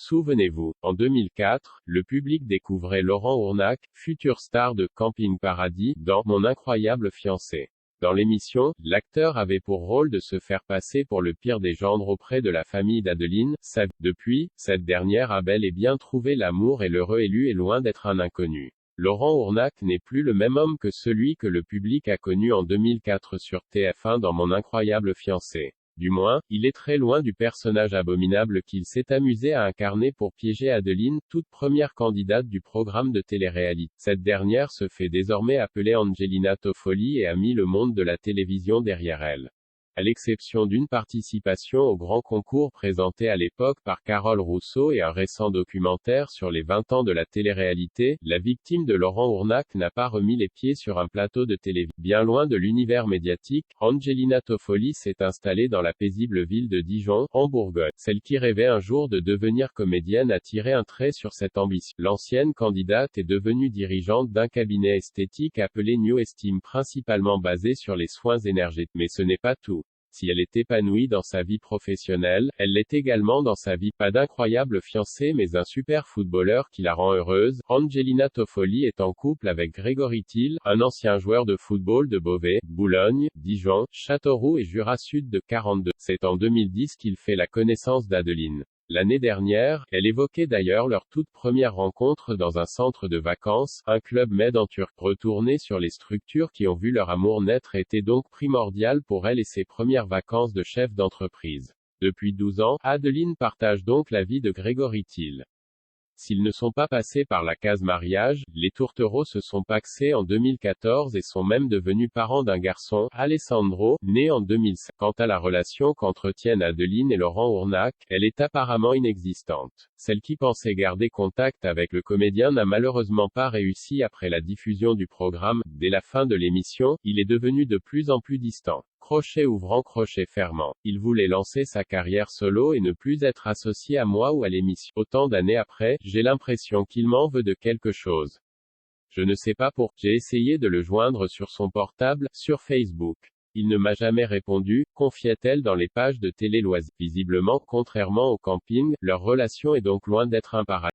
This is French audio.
Souvenez-vous, en 2004, le public découvrait Laurent Ournac, future star de Camping Paradis, dans Mon incroyable fiancé. Dans l'émission, l'acteur avait pour rôle de se faire passer pour le pire des gendres auprès de la famille d'Adeline. Depuis, cette dernière a bel et bien trouvé l'amour et l'heureux élu est loin d'être un inconnu. Laurent Ournac n'est plus le même homme que celui que le public a connu en 2004 sur TF1 dans Mon incroyable fiancé. Du moins, il est très loin du personnage abominable qu'il s'est amusé à incarner pour piéger Adeline, toute première candidate du programme de télé-réalité. Cette dernière se fait désormais appeler Angelina Toffoli et a mis le monde de la télévision derrière elle. À l'exception d'une participation au grand concours présenté à l'époque par Carole Rousseau et un récent documentaire sur les 20 ans de la télé-réalité, la victime de Laurent Ournac n'a pas remis les pieds sur un plateau de télévision. Bien loin de l'univers médiatique, Angelina Toffoli s'est installée dans la paisible ville de Dijon, en Bourgogne. Celle qui rêvait un jour de devenir comédienne a tiré un trait sur cette ambition. L'ancienne candidate est devenue dirigeante d'un cabinet esthétique appelé New Esteem, principalement basé sur les soins énergétiques. Mais ce n'est pas tout. Si elle est épanouie dans sa vie professionnelle, elle l'est également dans sa vie. Pas d'incroyable fiancé mais un super footballeur qui la rend heureuse. Angelina Toffoli est en couple avec Grégory Thiel, un ancien joueur de football de Beauvais, Boulogne, Dijon, Châteauroux et Jura Sud de 42. C'est en 2010 qu'il fait la connaissance d'Adeline. L'année dernière, elle évoquait d'ailleurs leur toute première rencontre dans un centre de vacances, un club med en Turquie. Retourner sur les structures qui ont vu leur amour naître était donc primordial pour elle et ses premières vacances de chef d'entreprise. Depuis 12 ans, Adeline partage donc la vie de Grégory Thiel. S'ils ne sont pas passés par la case mariage, les tourtereaux se sont pacsés en 2014 et sont même devenus parents d'un garçon, Alessandro, né en 2005. Quant à la relation qu'entretiennent Adeline et Laurent Ournac, elle est apparemment inexistante. Celle qui pensait garder contact avec le comédien n'a malheureusement pas réussi après la diffusion du programme. Dès la fin de l'émission, il est devenu de plus en plus distant. Crochet ouvrant, crochet fermant. Il voulait lancer sa carrière solo et ne plus être associé à moi ou à l'émission. Autant d'années après, j'ai l'impression qu'il m'en veut de quelque chose. Je ne sais pas pourquoi. J'ai essayé de le joindre sur son portable, sur Facebook. Il ne m'a jamais répondu, confiait-elle dans les pages de télé-loisirs. Visiblement, contrairement au camping, leur relation est donc loin d'être un paradis.